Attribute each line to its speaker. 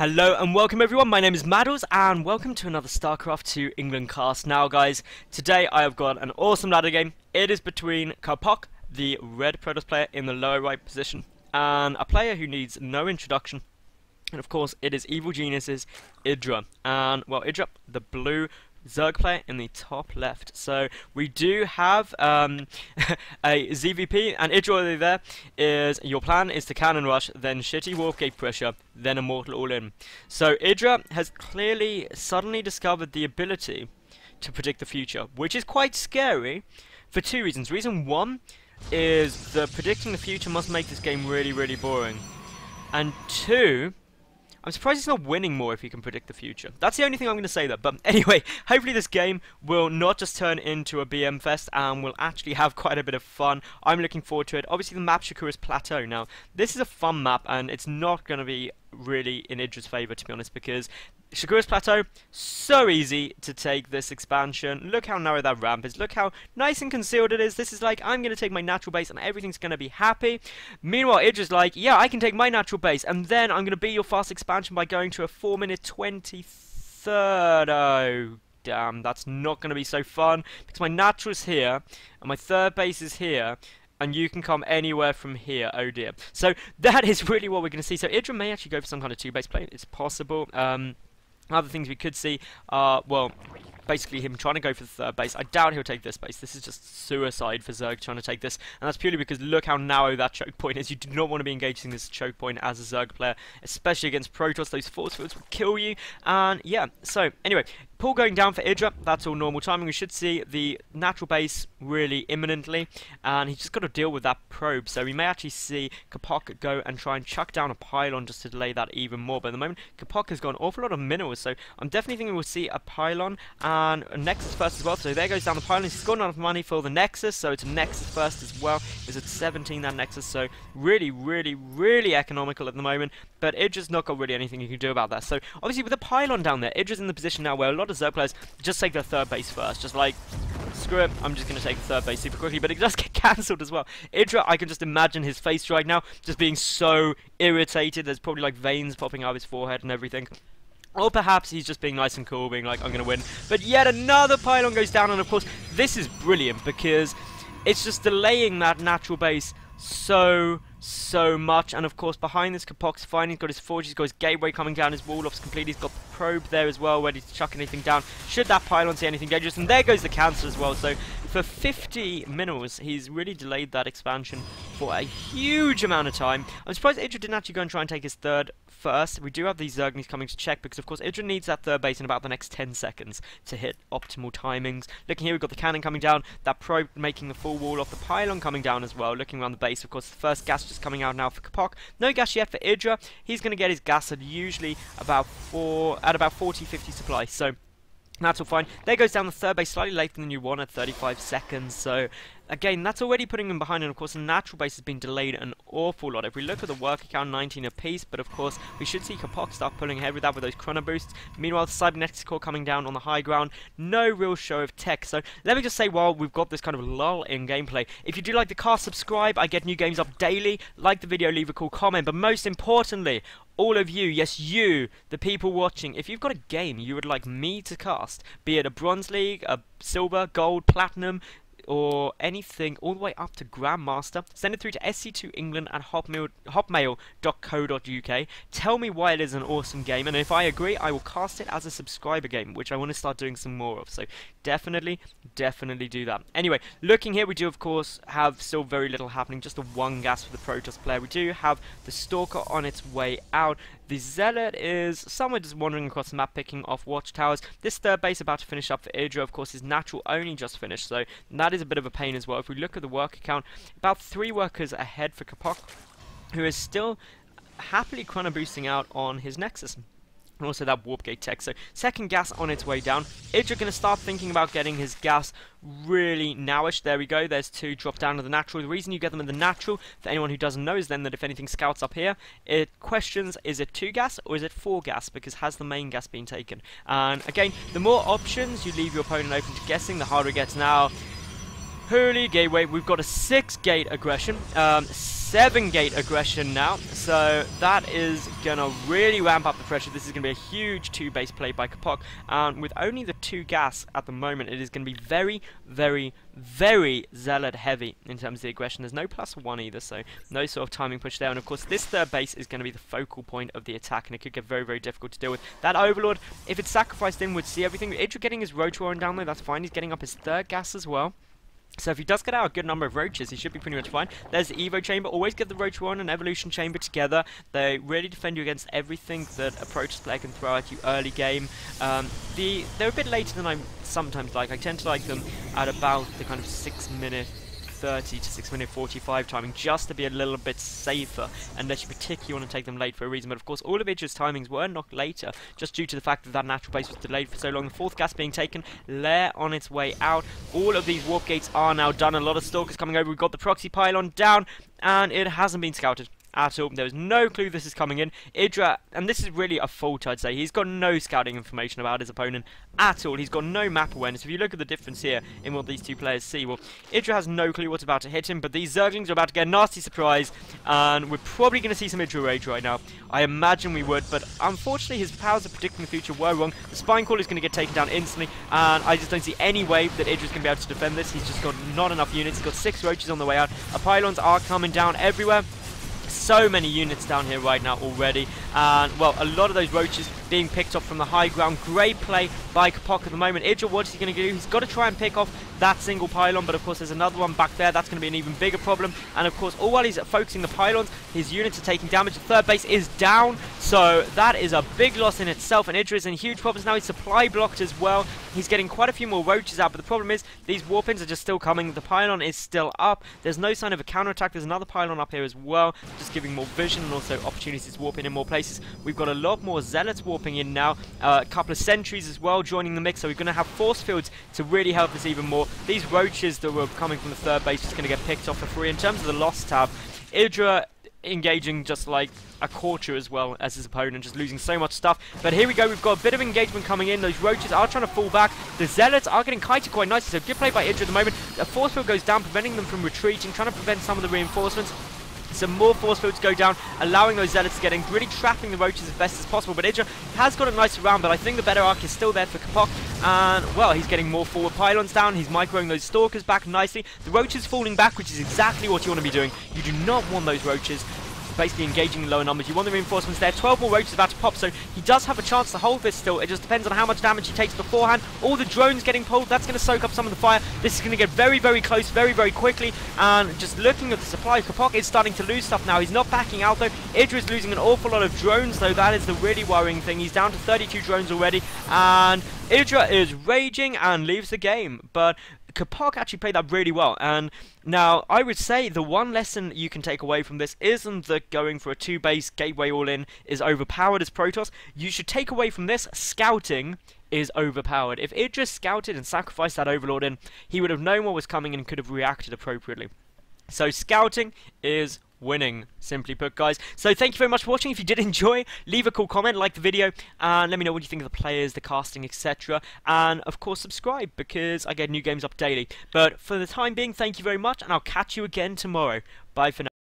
Speaker 1: Hello and welcome everyone, my name is Madals and welcome to another StarCraft 2 England cast. Now guys, today I have got an awesome ladder game. It is between Capoch, the red Protoss player in the lower right position, and a player who needs no introduction. And of course it is Evil Genius's EGIdrA, and well, EGIdrA, the blue Zerg player in the top left. So we do have a ZvP, and EGIdrA there is your plan is to cannon rush, then shitty warp gate pressure, then immortal all in. So EGIdrA has clearly suddenly discovered the ability to predict the future, which is quite scary for two reasons. Reason one is that predicting the future must make this game really boring, and two, I'm surprised he's not winning more if he can predict the future. That's the only thing I'm going to say there. But anyway, hopefully this game will not just turn into a BM fest and we'll actually have quite a bit of fun. I'm looking forward to it. Obviously the map Shakura's Plateau. Now, this is a fun map and it's not going to be really in EGIdRA's favour, to be honest, because Shakura's Plateau, so easy to take this expansion. Look how narrow that ramp is. Look how nice and concealed it is. This is like, I'm going to take my natural base and everything's going to be happy. Meanwhile, EGIdRA's like, yeah, I can take my natural base and then I'm going to beat your fast expansion by going to a 4-minute 23rd. Oh, damn, that's not going to be so fun because my natural's here and my third base is here. And you can come anywhere from here, oh dear. So that is really what we're going to see. So EGIdRA may actually go for some kind of 2-base play. It's possible. Other things we could see are, well, basically him trying to go for the third base. I doubt he'll take this base. This is just suicide for Zerg trying to take this. And that's purely because look how narrow that choke point is. You do not want to be engaging this choke point as a Zerg player, especially against Protoss. Those force fields will kill you. And yeah, so anyway, pull going down for EGIdRA. That's all normal timing. We should see the natural base really imminently. And he's just got to deal with that probe. So we may actually see Capoch go and try and chuck down a pylon just to delay that even more. But at the moment, Capoch has got an awful lot of minerals. So I'm definitely thinking we'll see a pylon and a Nexus first as well. So there goes down the pylon. He's got enough money for the Nexus. So it's a Nexus first as well. It's at 17, that Nexus. So really economical at the moment. But EGIdRA's not got really anything you can do about that. So obviously with the pylon down there, EGIdRA's in the position now where a lot of Zerg players just take their third base first. Just like, screw it, I'm just going to take the third base super quickly. But it does get cancelled as well. EGIdRA, I can just imagine his face right now just being so irritated. There's probably like veins popping out of his forehead and everything. Or perhaps he's just being nice and cool, being like, I'm going to win. But yet another pylon goes down, and of course, this is brilliant because it's just delaying that natural base so much. And of course, behind this, Capoch's finally got his forge, he's got his gateway coming down, his wall off's complete, he's got the probe there as well, ready to chuck anything down, should that pylon see anything dangerous. And there goes the cancel as well. So for 50 minerals, he's really delayed that expansion for a huge amount of time. I'm surprised EGIdRA didn't actually go and try and take his third first. We do have these Zergnis coming to check because of course EGIdRA needs that third base in about the next 10 seconds to hit optimal timings. Looking here, we've got the cannon coming down, that probe making the full wall off, the pylon coming down as well. Looking around the base, of course, the first gas just coming out now for Capoch. No gas yet for EGIdRA. He's going to get his gas at usually about 40-50 supply. So that's all fine. There goes down the third base, slightly later than you want at 35 seconds. So again, that's already putting him behind, and of course the natural base has been delayed an awful lot. If we look at the worker count, 19 apiece, but of course we should see Capoch start pulling ahead with that with those chrono boosts. Meanwhile, the cybernetics core coming down on the high ground, no real show of tech. So let me just say, while we've got this kind of lull in gameplay, if you do like the cast, subscribe. I get new games up daily. Like the video, leave a cool comment, but most importantly, all of you, yes you, the people watching, if you've got a game you would like me to cast, be it a Bronze League, a Silver, Gold, Platinum, or anything all the way up to Grandmaster, send it through to sc2england@hotmail.co.uk. Tell me why it is an awesome game, and if I agree, I will cast it as a subscriber game, which I want to start doing some more of. So definitely do that. Anyway, looking here, we do of course have still very little happening, just the one gas for the Protoss player. We do have the Stalker on its way out. The Zealot is somewhere just wandering across the map, picking off watchtowers. This third base about to finish up for EGIdRA. Of course, his natural only just finished, so that is a bit of a pain as well. If we look at the worker count, about 3 workers ahead for Capoch, who is still happily chrono boosting out on his Nexus. And also that warp gate tech. So second gas on its way down. EGIdRA going to start thinking about getting his gas really nowish. There we go. There's 2 drop down to the natural. The reason you get them in the natural, for anyone who doesn't know, is then that if anything scouts up here, it questions, is it 2 gas or is it 4 gas? Because has the main gas been taken? And again, the more options you leave your opponent open to guessing, the harder it gets. Now, holy gateway, we've got a 6 gate aggression. 7-gate aggression now, so that is gonna really ramp up the pressure. This is gonna be a huge 2-base play by Capoch, and with only the 2 gas at the moment, it is gonna be very, very, very zealot heavy in terms of the aggression. There's no +1 either, so no sort of timing push there. And of course, this 3rd base is gonna be the focal point of the attack, and it could get very, very difficult to deal with. That Overlord, if it's sacrificed in, would see everything. EGIdrA getting his Roach Warren down there, that's fine. He's getting up his 3rd gas as well. So if he does get out a good number of roaches, he should be pretty much fine. There's the Evo Chamber. Always get the Roach Warren and Evolution Chamber together. They really defend you against everything that a Protus player can throw at you early game. They're a bit later than I sometimes like. I tend to like them at about the kind of 6-minute 30 to 6-minute 45 timing, just to be a little bit safer, unless you particularly want to take them late for a reason. But of course, all of EGIdRA's timings were knocked later, just due to the fact that that natural base was delayed for so long. The 4th gas being taken, Lair on its way out. All of these warp gates are now done. A lot of Stalkers coming over. We've got the proxy pylon down, and it hasn't been scouted at all. There was no clue this is coming in. EGIdRA, and this is really a fault, I'd say, he's got no scouting information about his opponent at all. He's got no map awareness. If you look at the difference here in what these two players see, well, EGIdRA has no clue what's about to hit him, but these Zerglings are about to get a nasty surprise, and we're probably going to see some EGIdRA rage right now. I imagine we would, but unfortunately his powers of predicting the future were wrong. The Spine Call is going to get taken down instantly, and I just don't see any way that EGIdRA's going to be able to defend this. He's just got not enough units. He's got 6 roaches on the way out. Our pylons are coming down everywhere. So many units down here right now already, and well, a lot of those roaches being picked off from the high ground. Great play by Capoch at the moment. EGIdRA, what is he going to do? He's got to try and pick off that single pylon, but of course there's another one back there. That's going to be an even bigger problem, and of course, all while he's focusing the pylons, his units are taking damage. The 3rd base is down, so that is a big loss in itself, and EGIdRA is in huge problems now. He's supply blocked as well. He's getting quite a few more roaches out, but the problem is these warpins are just still coming. The pylon is still up. There's no sign of a counterattack. There's another pylon up here as well, just giving more vision and also opportunities to warp in more places. We've got a lot more zealots warping in now, a couple of sentries as well joining the mix, so we're going to have force fields to really help us even more. These roaches that were coming from the 3rd base just going to get picked off for free. In terms of the loss tab, EGIdRA engaging just like a quarter as well as his opponent, just losing so much stuff. But here we go, we've got a bit of engagement coming in. Those roaches are trying to fall back. The zealots are getting kited quite nicely, so good play by EGIdRA at the moment. A force field goes down, preventing them from retreating, trying to prevent some of the reinforcements. Some more force fields go down, allowing those zealots to get in, really trapping the roaches as best as possible. But EGIdRA has got it nice around, but I think the better arc is still there for Capoch. And, well, he's getting more forward pylons down. He's microing those stalkers back nicely. The roaches falling back, which is exactly what you want to be doing. You do not want those roaches basically engaging in lower numbers. You want the reinforcements there. 12 more roaches about to pop, so he does have a chance to hold this still. It just depends on how much damage he takes beforehand. All the drones getting pulled, that's going to soak up some of the fire. This is going to get very, very close, very, very quickly. And just looking at the supply, Capoch is starting to lose stuff now. He's not backing out though. EGIdRA is losing an awful lot of drones though. That is the really worrying thing. He's down to 32 drones already, and EGIdRA is raging and leaves the game. But Capoch actually played that really well, and now I would say the one lesson you can take away from this isn't that going for a 2-base gateway all-in is overpowered as Protoss. You should take away from this, scouting is overpowered. If EGIdRA scouted and sacrificed that Overlord in, he would have known what was coming and could have reacted appropriately. So scouting is winning, simply put, guys. So thank you very much for watching. If you did enjoy, leave a cool comment, like the video, and let me know what you think of the players, the casting, etc. And of course subscribe, because I get new games up daily. But for the time being, thank you very much, and I'll catch you again tomorrow. Bye for now.